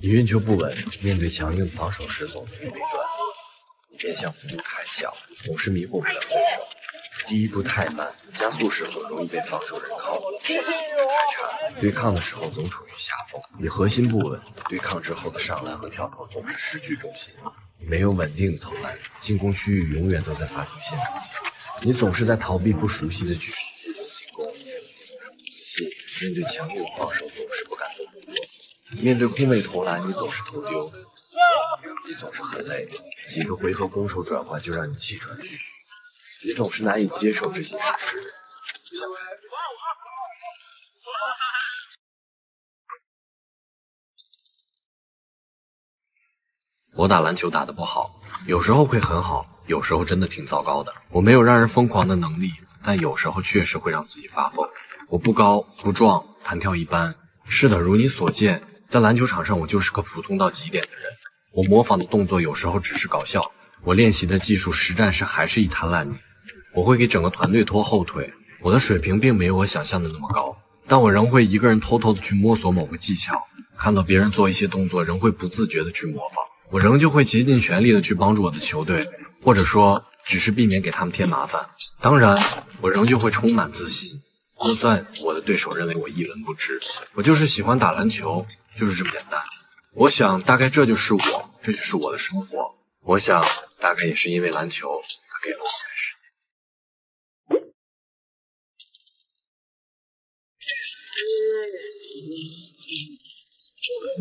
你运球不稳，面对强硬防守时总容易被断。你变向幅度太小，总是迷惑不了对手。第一步太慢，加速时候容易被防守人靠拢，身体素质太差，对抗的时候总处于下风。你核心不稳，对抗之后的上篮和跳投总是失去重心。没有稳定的投篮，进攻区域永远都在罚球线附近。你总是在逃避不熟悉的局势接球进攻，总是不自信，面对强硬的防守总是不敢做动作。面对空位投篮，你总是投丢，你总是很累，几个回合攻守转换就让你气喘吁吁，你总是难以接受这些事实。我打篮球打得不好，有时候会很好，有时候真的挺糟糕的。我没有让人疯狂的能力，但有时候确实会让自己发疯。我不高不壮，弹跳一般。是的，如你所见，在篮球场上我就是个普通到极点的人。我模仿的动作有时候只是搞笑，我练习的技术实战时还是一滩烂泥。我会给整个团队拖后腿，我的水平并没有我想象的那么高，但我仍会一个人偷偷的去摸索某个技巧，看到别人做一些动作仍会不自觉的去模仿，我仍旧会竭尽全力的去帮助我的球队，或者说只是避免给他们添麻烦。当然我仍旧会充满自信，就算我的对手认为我一文不值，我就是喜欢打篮球，就是这么简单。我想大概这就是我，这就是我的生活。我想大概也是因为篮球，它给了我才是。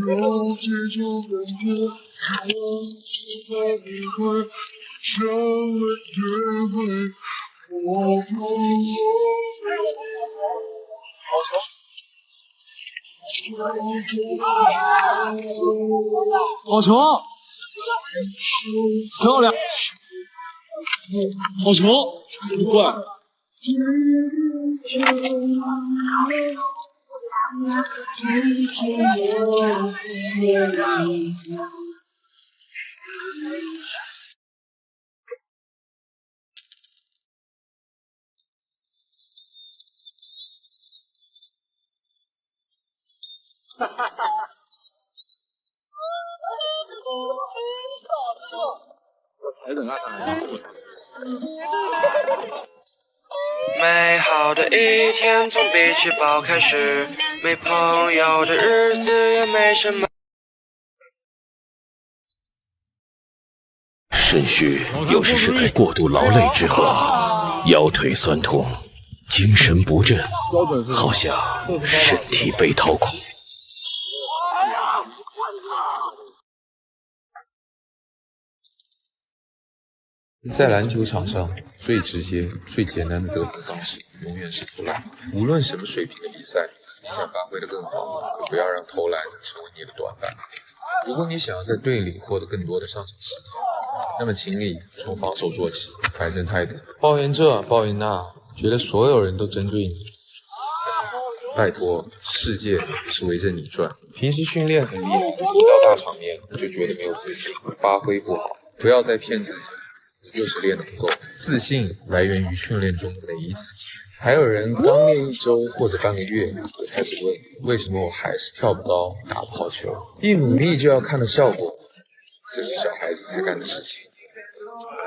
有这种感觉，我期待你会这么对会我不好球！好球！漂亮！好球！不怪。哈哈哈！我才等啊！美好的一天从比起爆开始，没朋友的日子也没什么。肾虚有时是在过度劳累之后，腰腿酸痛，精神不振，好像身体被掏空。在篮球场上，最直接、最简单的得分方式，永远是投篮。无论什么水平的比赛，你想发挥得更好，就不要让投篮成为你的短板。如果你想要在队里获得更多的上场时间，那么请你从防守做起，改正态度。抱怨这，抱怨那，觉得所有人都针对你。拜托，世界是围着你转。平时训练很厉害，一到大场面就觉得没有自信，发挥不好。不要再骗自己。就是练得不够，自信来源于训练中每一次机会。还有人刚练1周或者半个月，就开始问为什么我还是跳不高，打不好球。一努力就要看到效果，这是小孩子才干的事情。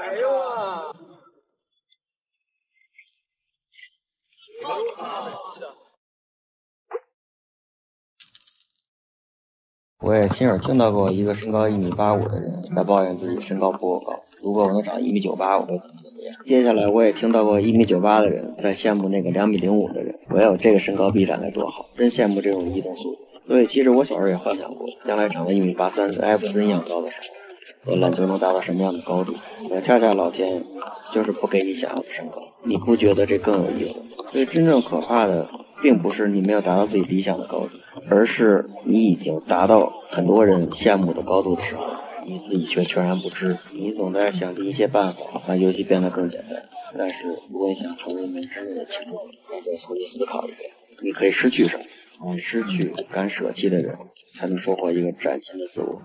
哎呦啊！我也亲耳听到过一个身高1.85米的人在抱怨自己身高不够高。如果我能长1.98米，我会怎么样？接下来我也听到过1.98米的人在羡慕那个2.05米的人。我要有这个身高臂展该多好，真羡慕这种移动速度。所以其实我小时候也幻想过，将来长到1.83米跟艾弗森一样高的时候，篮球能达到什么样的高度。恰恰老天就是不给你想要的身高，你不觉得这更有意思？所以真正可怕的并不是你没有达到自己理想的高度，而是你已经达到很多人羡慕的高度的时候，你自己却全然不知。你总在想着一些办法让游戏变得更简单，但是如果你想成为一名真正的强者，那就重新思考一遍，你可以失去什么？失去敢舍弃的人，才能收获一个崭新的自我。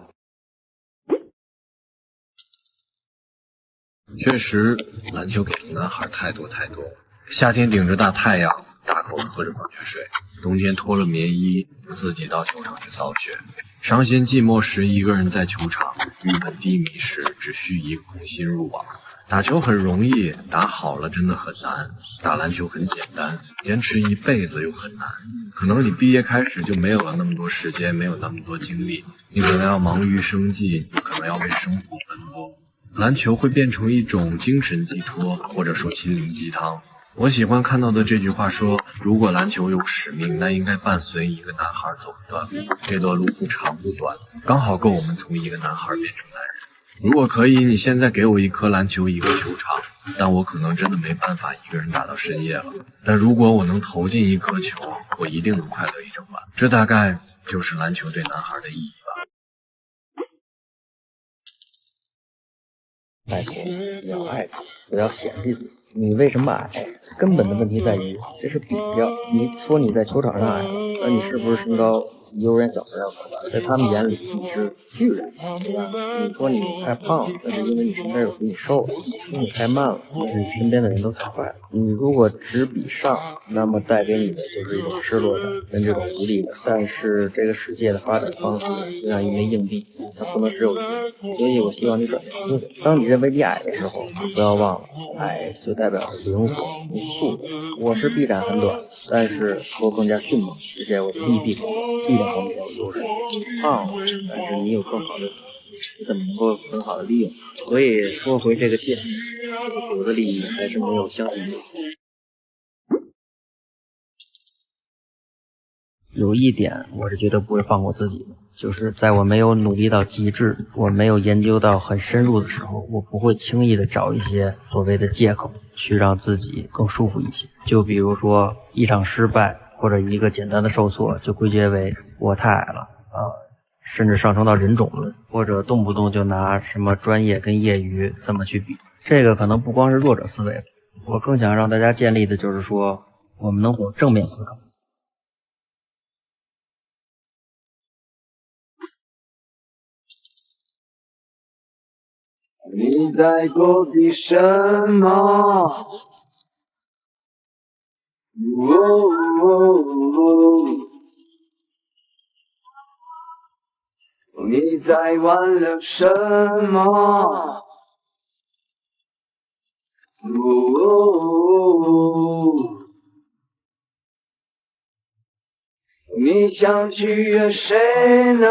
确实，篮球给了男孩太多太多。夏天顶着大太阳，大口喝着矿泉水。冬天脱了棉衣，自己到球场去扫雪。伤心寂寞时，一个人在球场；郁闷低迷时，只需一个空心入网。打球很容易，打好了真的很难。打篮球很简单，坚持一辈子又很难。可能你毕业开始就没有了那么多时间，没有那么多精力，你可能要忙于生计，你可能要为生活奔波。篮球会变成一种精神寄托，或者说心灵鸡汤。我喜欢看到的这句话说，如果篮球有使命，那应该伴随一个男孩走一段路，这段路不长不短，刚好够我们从一个男孩变成男人。如果可以，你现在给我一颗篮球，一个球场，但我可能真的没办法一个人打到深夜了。但如果我能投进一颗球，我一定能快乐一整晚。这大概就是篮球对男孩的意义吧。拜托，你要爱他，不要嫌弃自己。你为什么矮？根本的问题在于，这是比较。你说你在球场上矮，那你是不是身高幼儿园小孩要高吧？在他们眼里你是巨人，对吧？你说你太胖了，那是因为你身边有比你瘦的；你说你太慢了，那是你身边的人都太快了。你如果只比上，那么带给你的就是一种失落感跟这种无力感。但是这个世界的发展方式就像一枚硬币，它不能只有一个。所以我希望你转变思维，当你认为你矮的时候，不要忘了，矮就代表灵活、速度。我是臂展很短，但是我更加迅猛，而且我的臂力方面有优势。胖了，但是你有更好的，你怎么能够很好的利用？所以说回这个剑，我的利益还是没有相信的。有一点我是绝对不会放过自己的，就是在我没有努力到极致，我没有研究到很深入的时候，我不会轻易的找一些所谓的借口去让自己更舒服一些。就比如说一场失败或者一个简单的受挫，就归结为我太矮了甚至上升到人种论，或者动不动就拿什么专业跟业余这么去比。这个可能不光是弱者思维，我更想让大家建立的就是说，我们能否正面思考。你在躲避什么？你在挽留什么？你想取悦谁呢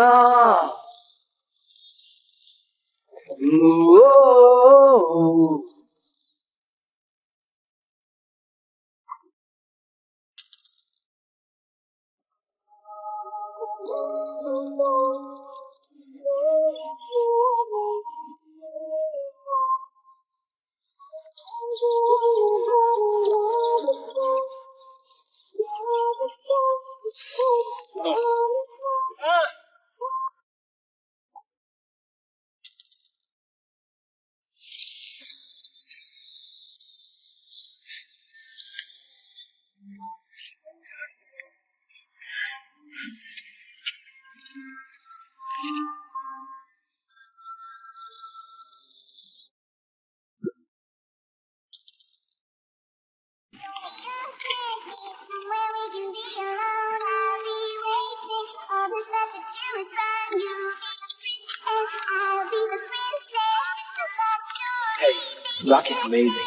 ？Rock is amazing.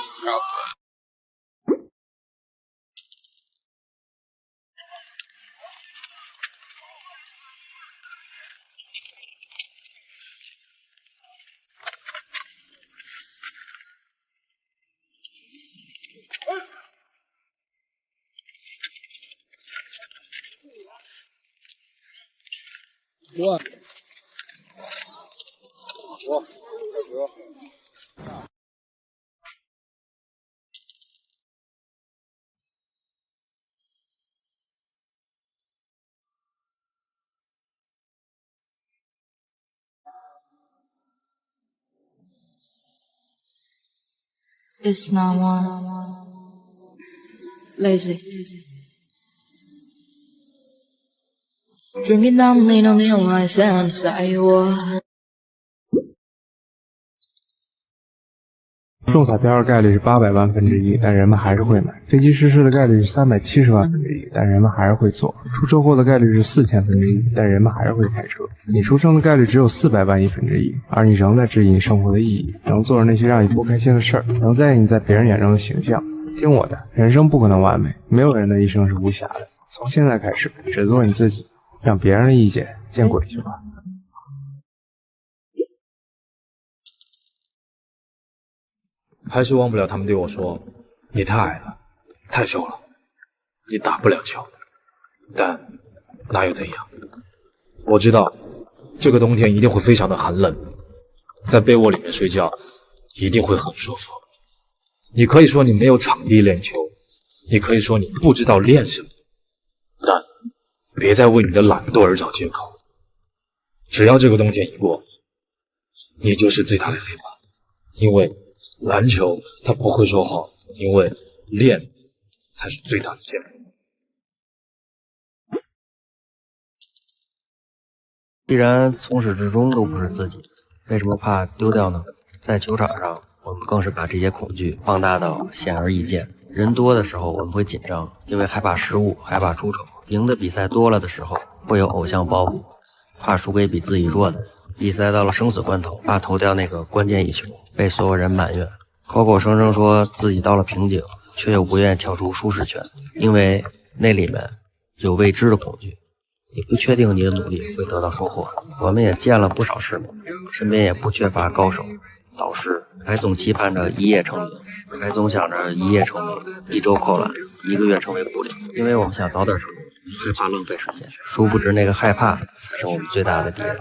What? It's not one. Lazy. Drinking down, lean on the ice and say what? 中彩票的概率是800万分之一，但人们还是会买；飞机失事的概率是370万分之一，但人们还是会做；出车祸的概率是4000分之一，但人们还是会开车。你出生的概率只有400万亿分之一，而你仍在质疑你生活的意义，仍做着那些让你不开心的事儿，仍在意你在别人眼中的形象。听我的，人生不可能完美，没有人的一生是无瑕的。从现在开始，只做你自己，让别人的意见见鬼去吧。还是忘不了他们对我说：“你太矮了，太瘦了，你打不了球。”但那又怎样？我知道这个冬天一定会非常的寒冷，在被窝里面睡觉一定会很舒服。你可以说你没有场地练球，你可以说你不知道练什么，但别再为你的懒惰而找借口。只要这个冬天一过，你就是最大的黑马，因为篮球它不会说谎，因为练才是最大的健康。既然从始至终都不是自己，为什么怕丢掉呢？在球场上，我们更是把这些恐惧放大到显而易见。人多的时候我们会紧张，因为害怕失误，害怕出丑；赢的比赛多了的时候，会有偶像包袱，怕输给比自己弱的。比赛到了生死关头，怕投掉那个关键一球，被所有人埋怨，口口声声说自己到了瓶颈，却又不愿意跳出舒适圈，因为那里面有未知的恐惧。你不确定你的努力会得到收获。我们也见了不少世面，身边也不缺乏高手导师，还总期盼着一夜成名，还总想着一夜成名，一周扣篮，1个月成为骨龄，因为我们想早点成功，害怕浪费时间，殊不知那个害怕才是我们最大的敌人。